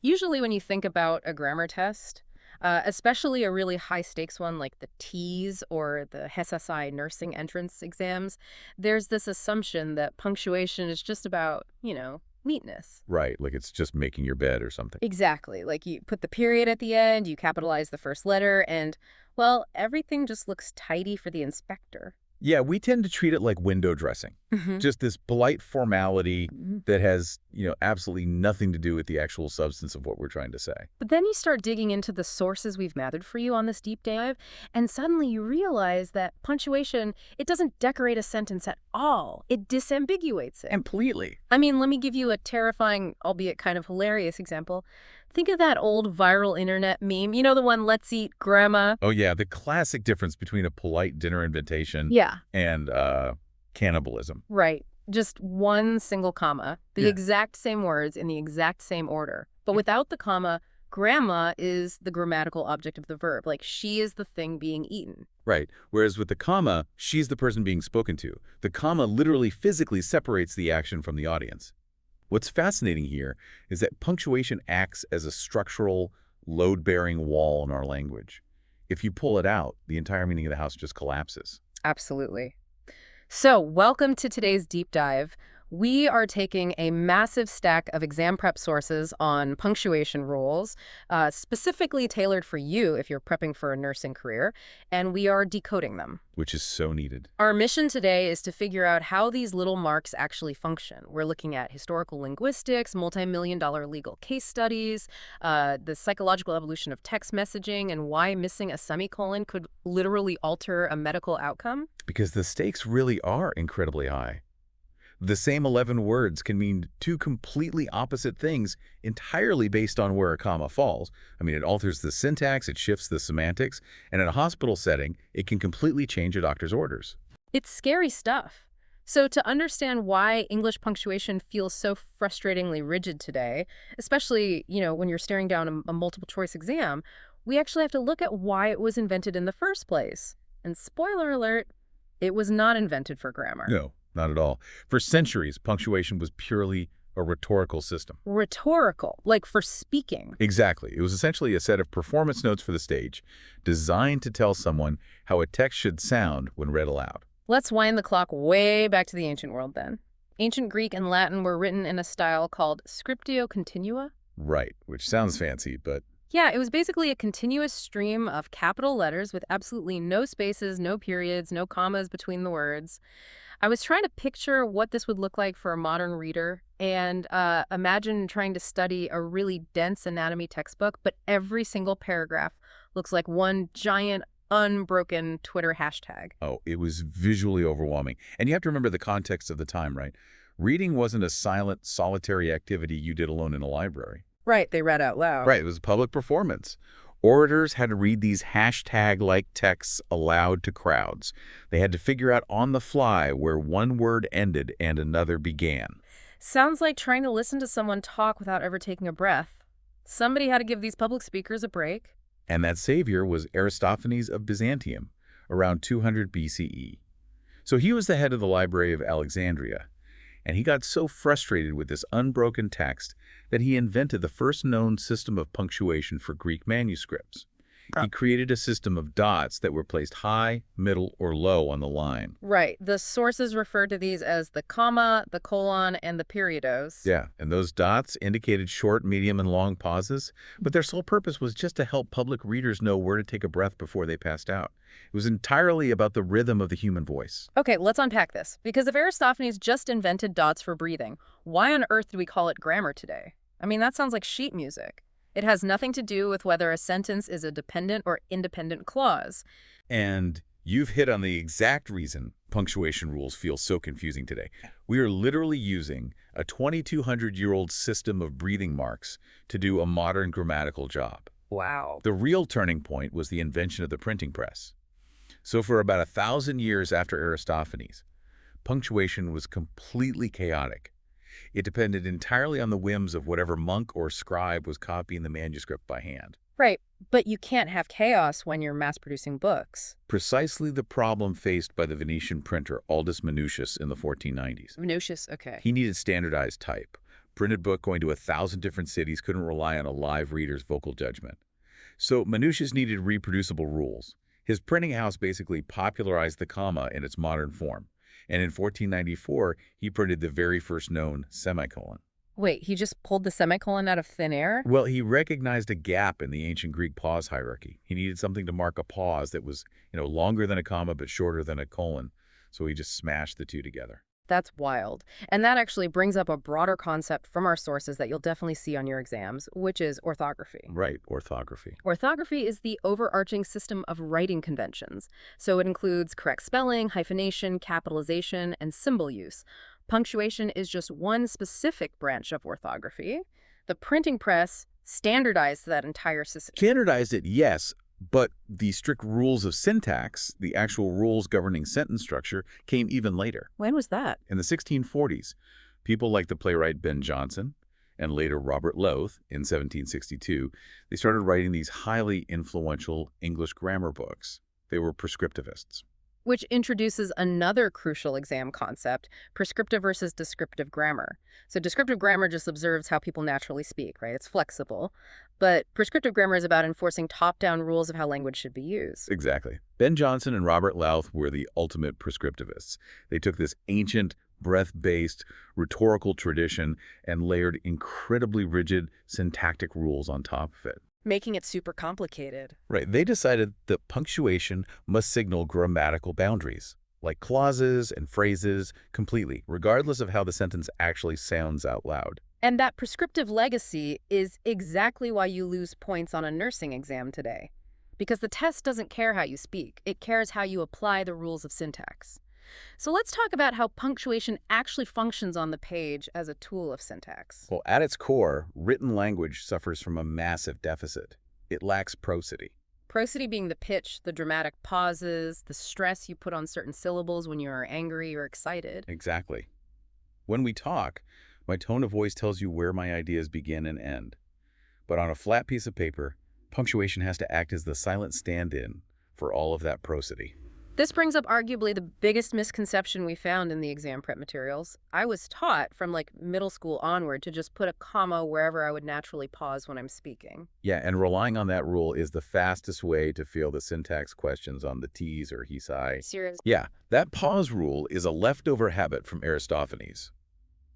Usually when you think about a grammar test, especially a really high-stakes one like the TEAS or the HESI nursing entrance exams, there's this assumption that punctuation is just about, neatness. Right, like it's just making your bed or something. Exactly. Like you put the period at the end, you capitalize the first letter, and, well, everything just looks tidy for the inspector. Yeah, we tend to treat it like window dressing. Mhm. Just this polite formality Mhm. that has, absolutely nothing to do with the actual substance of what we're trying to say. But then you start digging into the sources we've gathered for you on this deep dive, and suddenly you realize that punctuation, it doesn't decorate a sentence at all. It disambiguates it. Completely. I mean, let me give you a terrifying, albeit kind of hilarious example. Think of that old viral internet meme. You know the one, let's eat grandma? Oh, yeah, the classic difference between a polite dinner invitation Yeah. and cannibalism. Right. Just one single comma, the Yeah. exact same words in the exact same order. But without the comma, grandma is the grammatical object of the verb. Like, she is the thing being eaten. Right. Whereas with the comma, she's the person being spoken to. The comma literally physically separates the action from the audience. What's fascinating here is that punctuation acts as a structural, load-bearing wall in our language. If you pull it out, the entire meaning of the house just collapses. Absolutely. So, welcome to today's deep dive. We are taking a massive stack of exam prep sources on punctuation rules, specifically tailored for you if you're prepping for a nursing career, and we are decoding them. Which is so needed. Our mission today is to figure out how these little marks actually function. We're looking at historical linguistics, multi-million-dollar legal case studies, the psychological evolution of text messaging, and why missing a semicolon could literally alter a medical outcome. Because the stakes really are incredibly high. The same 11 words can mean two completely opposite things entirely based on where a comma falls. I mean, it alters the syntax, it shifts the semantics, and in a hospital setting, it can completely change a doctor's orders. It's scary stuff. So to understand why English punctuation feels so frustratingly rigid today, especially, when you're staring down a multiple choice exam, we actually have to look at why it was invented in the first place. And spoiler alert, it was not invented for grammar. No, not at all. For centuries, punctuation was purely a rhetorical system. Rhetorical, like for speaking. Exactly. It was essentially a set of performance notes for the stage, designed to tell someone how a text should sound when read aloud. Let's wind the clock way back to the ancient world then. Ancient Greek and Latin were written in a style called scriptio continua. Right, which sounds fancy, but Yeah, it was basically a continuous stream of capital letters with absolutely no spaces, no periods, no commas between the words. I was trying to picture what this would look like for a modern reader and imagine trying to study a really dense anatomy textbook, but every single paragraph looks like one giant unbroken Twitter hashtag. oh, it was visually overwhelming. And you have to remember the context of the time, right? Reading wasn't a silent, solitary activity you did alone in a library. Right, they read out loud. Right, it was a public performance. Orators had to read these hashtag-like texts aloud to crowds. They had to figure out on the fly where one word ended and another began. Sounds like trying to listen to someone talk without ever taking a breath. Somebody had to give these public speakers a break. And that savior was Aristophanes of Byzantium, around 200 BCE. So he was the head of the Library of Alexandria, and he got so frustrated with this unbroken text that he invented the first known system of punctuation for Greek manuscripts. He created a system of dots that were placed high, middle, or low on the line. Right. The sources refer to these as the comma, the colon, and the periodos. Yeah, and those dots indicated short, medium, and long pauses, but their sole purpose was just to help public readers know where to take a breath before they passed out. It was entirely about the rhythm of the human voice. Okay, let's unpack this. Because if Aristophanes just invented dots for breathing, why on earth do we call it grammar today? I mean, that sounds like sheet music. It has nothing to do with whether a sentence is a dependent or independent clause. And you've hit on the exact reason punctuation rules feel so confusing today. We are literally using a 2,200-year-old system of breathing marks to do a modern grammatical job. Wow. The real turning point was the invention of the printing press. So for about 1,000 years after Aristophanes, punctuation was completely chaotic. It depended entirely on the whims of whatever monk or scribe was copying the manuscript by hand. Right, but you can't have chaos when you're mass-producing books. Precisely the problem faced by the Venetian printer Aldus Manutius in the 1490s. Manutius, okay. He needed standardized type, Printed book going to 1,000 different cities, couldn't rely on a live reader's vocal judgment. So Manutius needed reproducible rules. His printing house basically popularized the comma in its modern form. And in 1494, he printed the very first known semicolon. Wait, he just pulled the semicolon out of thin air? Well, he recognized a gap in the ancient Greek pause hierarchy. He needed something to mark a pause that was, longer than a comma but shorter than a colon. So he just smashed the two together. That's wild. And that actually brings up a broader concept from our sources that you'll definitely see on your exams, which is orthography. Right, orthography. Orthography is the overarching system of writing conventions. So it includes correct spelling, hyphenation, capitalization, and symbol use. Punctuation is just one specific branch of orthography. The printing press standardized that entire system. Standardized it, yes, but the strict rules of syntax, the actual rules governing sentence structure, came even later. When was that? In the 1640s, people like the playwright Ben Jonson and later Robert Lowth in 1762, they started writing these highly influential English grammar books. They were prescriptivists. Which introduces another crucial exam concept, prescriptive versus descriptive grammar. So descriptive grammar just observes how people naturally speak, right? It's flexible. But prescriptive grammar is about enforcing top-down rules of how language should be used. Exactly. Ben Jonson and Robert Lowth were the ultimate prescriptivists. They took this ancient, breath-based, rhetorical tradition and layered incredibly rigid syntactic rules on top of it. Making it super complicated. Right. They decided that punctuation must signal grammatical boundaries, like clauses and phrases, completely, regardless of how the sentence actually sounds out loud. And that prescriptive legacy is exactly why you lose points on a nursing exam today. Because the test doesn't care how you speak. It cares how you apply the rules of syntax. So let's talk about how punctuation actually functions on the page as a tool of syntax. Well, at its core, written language suffers from a massive deficit. It lacks prosody. Prosody being the pitch, the dramatic pauses, the stress you put on certain syllables when you're angry or excited. Exactly. When we talk, my tone of voice tells you where my ideas begin and end. But on a flat piece of paper, punctuation has to act as the silent stand-in for all of that prosody. This brings up arguably the biggest misconception we found in the exam prep materials. I was taught from middle school onward to just put a comma wherever I would naturally pause when I'm speaking. Yeah, and relying on that rule is the fastest way to fail the syntax questions on the TEAS or HESI. Seriously? Yeah, that pause rule is a leftover habit from Aristophanes.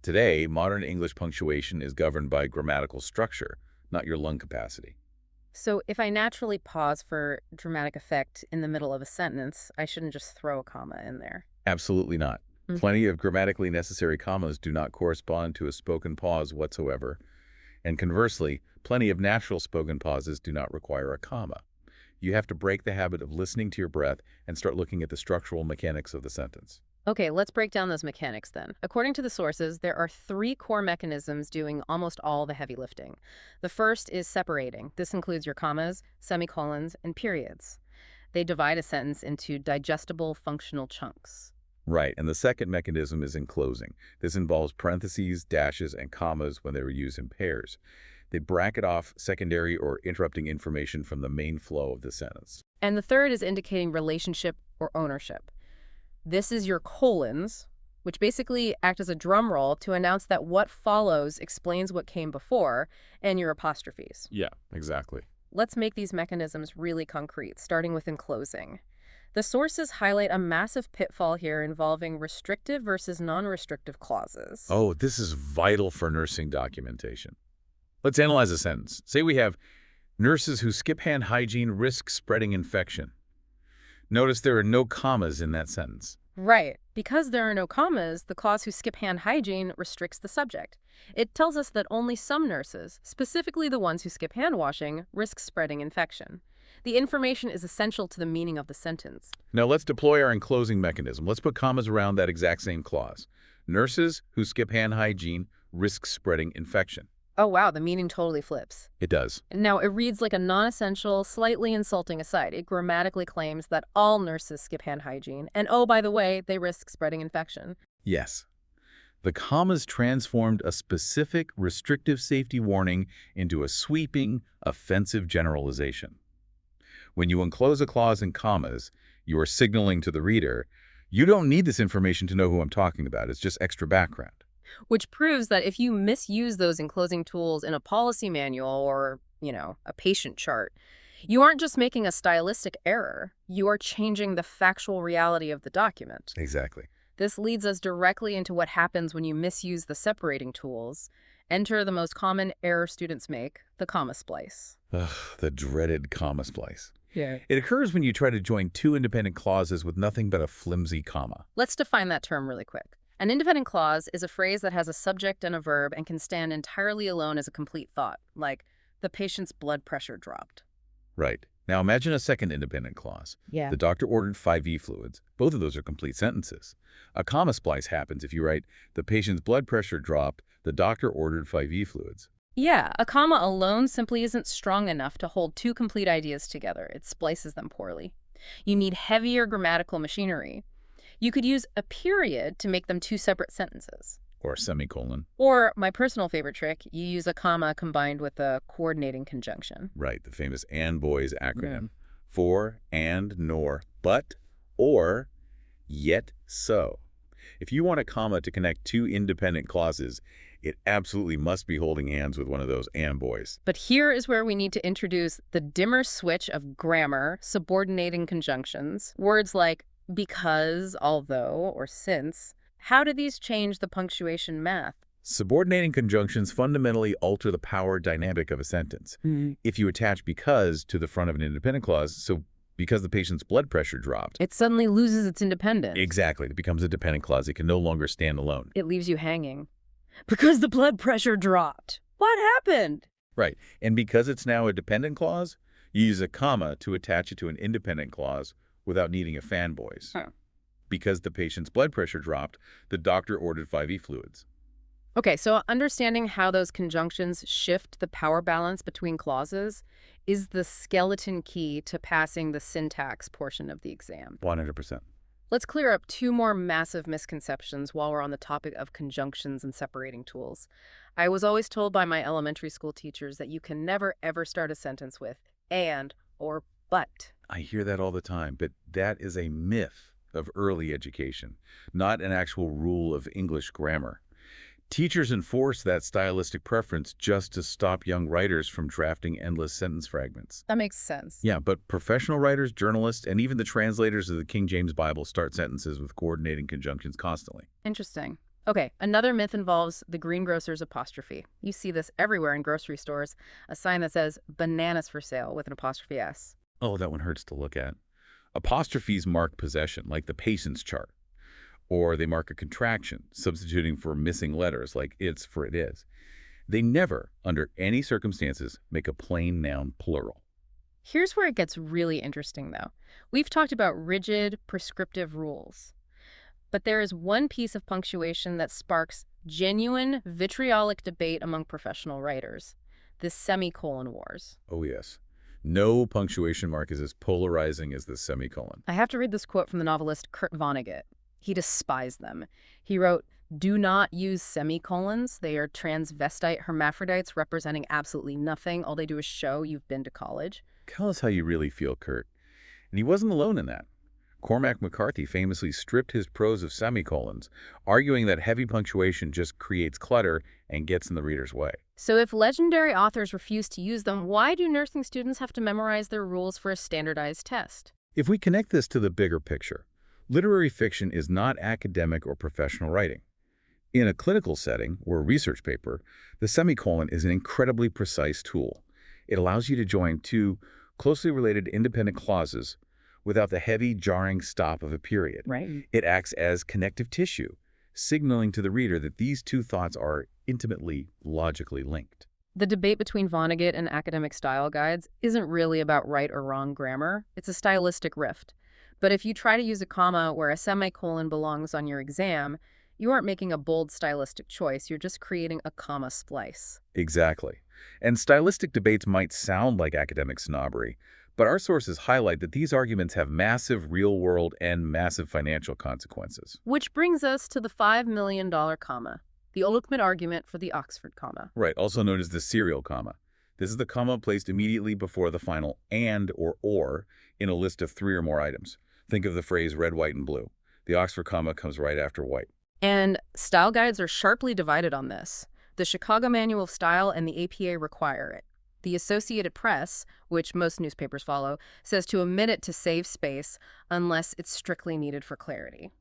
Today, modern English punctuation is governed by grammatical structure, not your lung capacity. So if I naturally pause for dramatic effect in the middle of a sentence, I shouldn't just throw a comma in there. Absolutely not. Plenty of grammatically necessary commas do not correspond to a spoken pause whatsoever. And conversely, plenty of natural spoken pauses do not require a comma. You have to break the habit of listening to your breath and start looking at the structural mechanics of the sentence. Okay, let's break down those mechanics then. According to the sources, there are 3 core mechanisms doing almost all the heavy lifting. The first is separating. This includes your commas, semicolons, and periods. They divide a sentence into digestible functional chunks. Right, and the second mechanism is enclosing. This involves parentheses, dashes, and commas when they are used in pairs. They bracket off secondary or interrupting information from the main flow of the sentence. And the third is indicating relationship or ownership. This is your colons, which basically act as a drum roll to announce that what follows explains what came before, and your apostrophes. Yeah, exactly. Let's make these mechanisms really concrete, starting with enclosing. The sources highlight a massive pitfall here involving restrictive versus non-restrictive clauses. Oh, this is vital for nursing documentation. Let's analyze a sentence. Say we have, nurses who skip hand hygiene risk spreading infection. Notice there are no commas in that sentence. Right. Because there are no commas, the clause who skip hand hygiene restricts the subject. It tells us that only some nurses, specifically the ones who skip hand washing, risk spreading infection. The information is essential to the meaning of the sentence. Now let's deploy our enclosing mechanism. Let's put commas around that exact same clause. Nurses who skip hand hygiene risk spreading infection. Oh wow, the meaning totally flips. It does. Now, it reads like a non-essential, slightly insulting aside. It grammatically claims that all nurses skip hand hygiene, and oh, by the way, they risk spreading infection. Yes. The commas transformed a specific restrictive safety warning into a sweeping, offensive generalization. When you enclose a clause in commas, you are signaling to the reader, you don't need this information to know who I'm talking about. It's just extra background. Which proves that if you misuse those enclosing tools in a policy manual or, a patient chart, you aren't just making a stylistic error, you are changing the factual reality of the document. Exactly. This leads us directly into what happens when you misuse the separating tools. Enter the most common error students make, the comma splice. Ugh, the dreaded comma splice. Yeah. It occurs when you try to join two independent clauses with nothing but a flimsy comma. Let's define that term really quick. An independent clause is a phrase that has a subject and a verb and can stand entirely alone as a complete thought, like, the patient's blood pressure dropped. Right. Now imagine a second independent clause. Yeah. The doctor ordered 5 fluids. Both of those are complete sentences. A comma splice happens if you write, the patient's blood pressure dropped, the doctor ordered 5 fluids. Yeah, a comma alone simply isn't strong enough to hold two complete ideas together. It splices them poorly. You need heavier grammatical machinery. You could use a period to make them two separate sentences. Or a semicolon. Or, my personal favorite trick, you use a comma combined with a coordinating conjunction. Right, the famous and boys acronym. For, and, nor, but, or, yet, so. If you want a comma to connect two independent clauses, it absolutely must be holding hands with one of those and boys. But here is where we need to introduce the dimmer switch of grammar, subordinating conjunctions. Words like because, although, or since. How do these change the punctuation math? Subordinating conjunctions fundamentally alter the power dynamic of a sentence. If you attach because to the front of an independent clause, so because the patient's blood pressure dropped. It suddenly loses its independence. Exactly. It becomes a dependent clause. It can no longer stand alone. It leaves you hanging. Because the blood pressure dropped. What happened? Right. And because it's now a dependent clause, you use a comma to attach it to an independent clause without needing a fanboys. Because the patient's blood pressure dropped, the doctor ordered 5 fluids. Okay, so understanding how those conjunctions shift the power balance between clauses is the skeleton key to passing the syntax portion of the exam. 100%. Let's clear up two more massive misconceptions while we're on the topic of conjunctions and separating tools. I was always told by my elementary school teachers that you can never, ever start a sentence with and or but. I hear that all the time, but that is a myth of early education, not an actual rule of English grammar. Teachers enforce that stylistic preference just to stop young writers from drafting endless sentence fragments. That makes sense. Yeah, but professional writers, journalists, and even the translators of the King James Bible start sentences with coordinating conjunctions constantly. Interesting. Okay, another myth involves the greengrocer's apostrophe. You see this everywhere in grocery stores, a sign that says bananas for sale with an apostrophe S. Oh, that one hurts to look at. Apostrophes mark possession, like the patience chart. Or they mark a contraction, substituting for missing letters, like it's for it is. They never, under any circumstances, make a plain noun plural. Here's where it gets really interesting, though. We've talked about rigid, prescriptive rules. But there is one piece of punctuation that sparks genuine, vitriolic debate among professional writers: the semicolon wars. Oh, yes. No punctuation mark is as polarizing as the semicolon. I have to read this quote from the novelist Kurt Vonnegut. He despised them. He wrote, "Do not use semicolons. They are transvestite hermaphrodites representing absolutely nothing. All they do is show you've been to college." Tell us how you really feel, Kurt. And he wasn't alone in that. Cormac McCarthy famously stripped his prose of semicolons, arguing that heavy punctuation just creates clutter and gets in the reader's way. So if legendary authors refuse to use them, why do nursing students have to memorize their rules for a standardized test? If we connect this to the bigger picture, literary fiction is not academic or professional writing. In a clinical setting or a research paper, the semicolon is an incredibly precise tool. It allows you to join two closely related independent clauses without the heavy, jarring stop of a period. Right. It acts as connective tissue, signaling to the reader that these two thoughts are intimately, logically linked. The debate between Vonnegut and academic style guides isn't really about right or wrong grammar. It's a stylistic rift. But if you try to use a comma where a semicolon belongs on your exam, you aren't making a bold stylistic choice. You're just creating a comma splice. Exactly. And stylistic debates might sound like academic snobbery, but our sources highlight that these arguments have massive real-world and massive financial consequences. Which brings us to the $5 million comma, the ultimate argument for the Oxford comma. Right, also known as the serial comma. This is the comma placed immediately before the final and or in a list of 3 or more items. Think of the phrase red, white, and blue. The Oxford comma comes right after white. And style guides are sharply divided on this. The Chicago Manual of Style and the APA require it. The Associated Press, which most newspapers follow, says to omit it to save space unless it's strictly needed for clarity.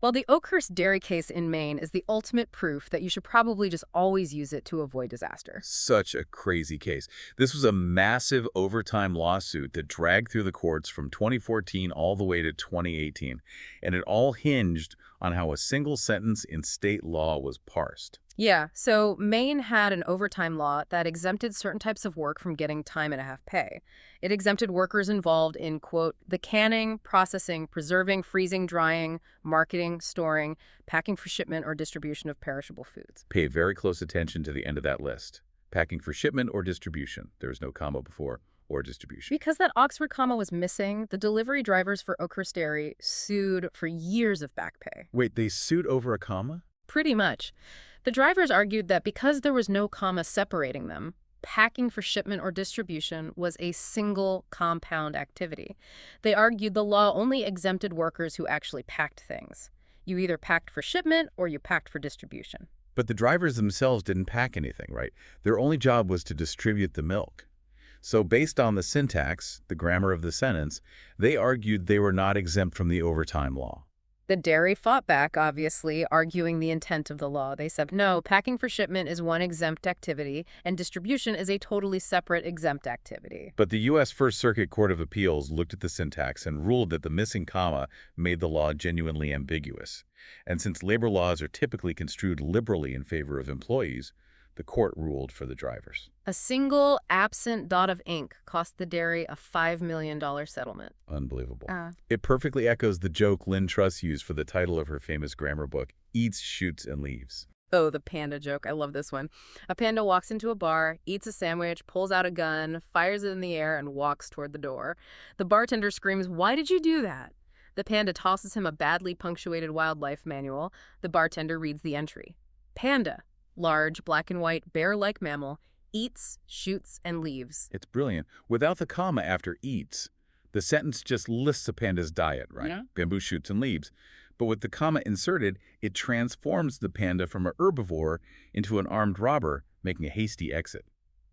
Well, the Oakhurst dairy case in Maine is the ultimate proof that you should probably just always use it to avoid disaster. Such a crazy case. This was a massive overtime lawsuit that dragged through the courts from 2014 all the way to 2018, and it all hinged on how a single sentence in state law was parsed. Yeah, so Maine had an overtime law that exempted certain types of work from getting time and a half pay. It exempted workers involved in, quote, the canning, processing, preserving, freezing, drying, marketing, storing, packing for shipment or distribution of perishable foods. Pay very close attention to the end of that list. Packing for shipment or distribution. There is no comma before or distribution. Because that Oxford comma was missing, the delivery drivers for Oakhurst Dairy sued for years of back pay. Wait, they sued over a comma? Pretty much. The drivers argued that because there was no comma separating them, packing for shipment or distribution was a single compound activity. They argued the law only exempted workers who actually packed things. You either packed for shipment or you packed for distribution. But the drivers themselves didn't pack anything, right? Their only job was to distribute the milk. So based on the syntax, the grammar of the sentence, they argued they were not exempt from the overtime law. The dairy fought back, obviously, arguing the intent of the law. They said, no, packing for shipment is one exempt activity, and distribution is a totally separate exempt activity. But the U.S. First Circuit Court of Appeals looked at the syntax and ruled that the missing comma made the law genuinely ambiguous. And since labor laws are typically construed liberally in favor of employees, the court ruled for the drivers. A single absent dot of ink cost the dairy a $5 million settlement. Unbelievable. It perfectly echoes the joke Lynn Truss used for the title of her famous grammar book, Eats, Shoots, and Leaves. Oh, the panda joke. I love this one. A panda walks into a bar, eats a sandwich, pulls out a gun, fires it in the air, and walks toward the door. The bartender screams, "Why did you do that?" The panda tosses him a badly punctuated wildlife manual. The bartender reads the entry. Panda, large, black and white, bear-like mammal, eats, shoots, and leaves. It's brilliant. Without the comma after eats, the sentence just lists a panda's diet, right? Yeah. Bamboo shoots and leaves. But with the comma inserted, it transforms the panda from an herbivore into an armed robber, making a hasty exit.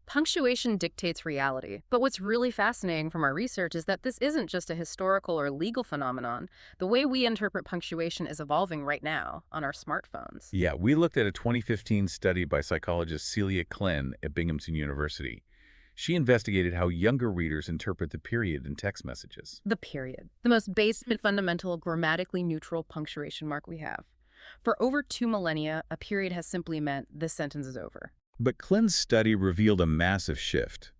Punctuation dictates reality, but what's really fascinating from our research is that this isn't just a historical or legal phenomenon. The way we interpret punctuation is evolving right now on our smartphones. Yeah, we looked at a 2015 study by psychologist Celia Klenn at Binghamton University. She investigated how younger readers interpret the period in text messages. The period, the most basic and fundamental grammatically neutral punctuation mark we have. For over 2 millennia, a period has simply meant this sentence is over. But Klenn's study revealed a massive shift.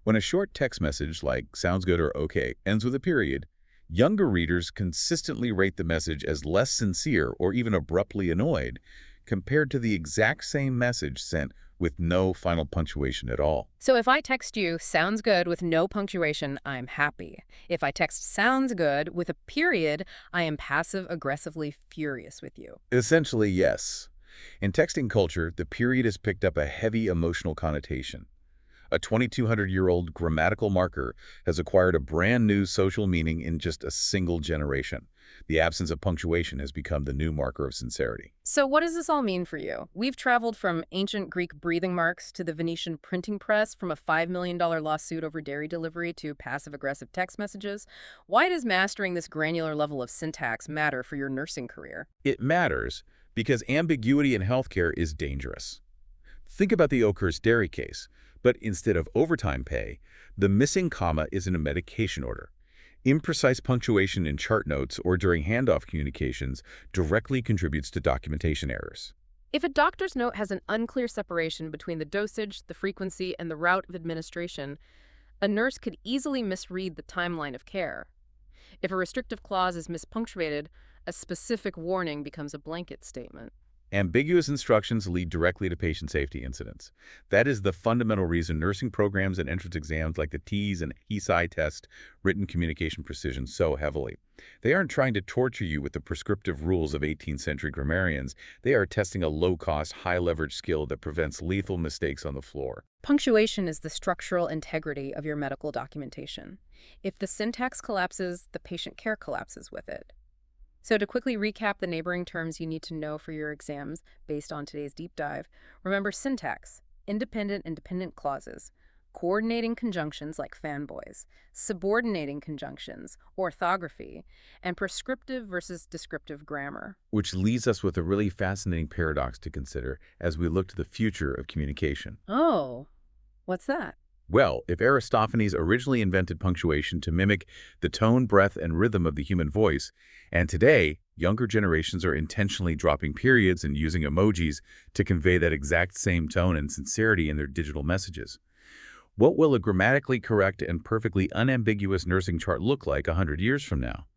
When a short text message like sounds good or okay ends with a period, younger readers consistently rate the message as less sincere or even abruptly annoyed compared to the exact same message sent with no final punctuation at all. So if I text you sounds good with no punctuation, I'm happy. If I text sounds good with a period, I am passive-aggressively furious with you. Essentially, yes. In texting culture, the period has picked up a heavy emotional connotation. A 2,200-year-old grammatical marker has acquired a brand new social meaning in just a single generation. The absence of punctuation has become the new marker of sincerity. So what does this all mean for you? We've traveled from ancient Greek breathing marks to the Venetian printing press, from a $5 million lawsuit over dairy delivery to passive-aggressive text messages. Why does mastering this granular level of syntax matter for your nursing career? It matters because ambiguity in healthcare is dangerous. Think about the Oakhurst dairy case, but instead of overtime pay, the missing comma is in a medication order. Imprecise punctuation in chart notes or during handoff communications directly contributes to documentation errors. If a doctor's note has an unclear separation between the dosage, the frequency, and the route of administration, a nurse could easily misread the timeline of care. If a restrictive clause is mispunctuated, a specific warning becomes a blanket statement. Ambiguous instructions lead directly to patient safety incidents. That is the fundamental reason nursing programs and entrance exams like the TEAS and HESI test written communication precision so heavily. They aren't trying to torture you with the prescriptive rules of 18th century grammarians. They are testing a low-cost, high-leverage skill that prevents lethal mistakes on the floor. Punctuation is the structural integrity of your medical documentation. If the syntax collapses, the patient care collapses with it. So, to quickly recap the neighboring terms you need to know for your exams based on today's deep dive, remember syntax, independent and dependent clauses, coordinating conjunctions like fanboys, subordinating conjunctions, orthography, and prescriptive versus descriptive grammar. Which leaves us with a really fascinating paradox to consider as we look to the future of communication. Oh, what's that? Well, if Aristophanes originally invented punctuation to mimic the tone, breath, and rhythm of the human voice, and today, younger generations are intentionally dropping periods and using emojis to convey that exact same tone and sincerity in their digital messages, what will a grammatically correct and perfectly unambiguous nursing chart look like 100 years from now?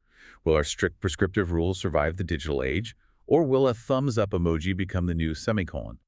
Will our strict prescriptive rules survive the digital age, or will a thumbs-up emoji become the new semicolon?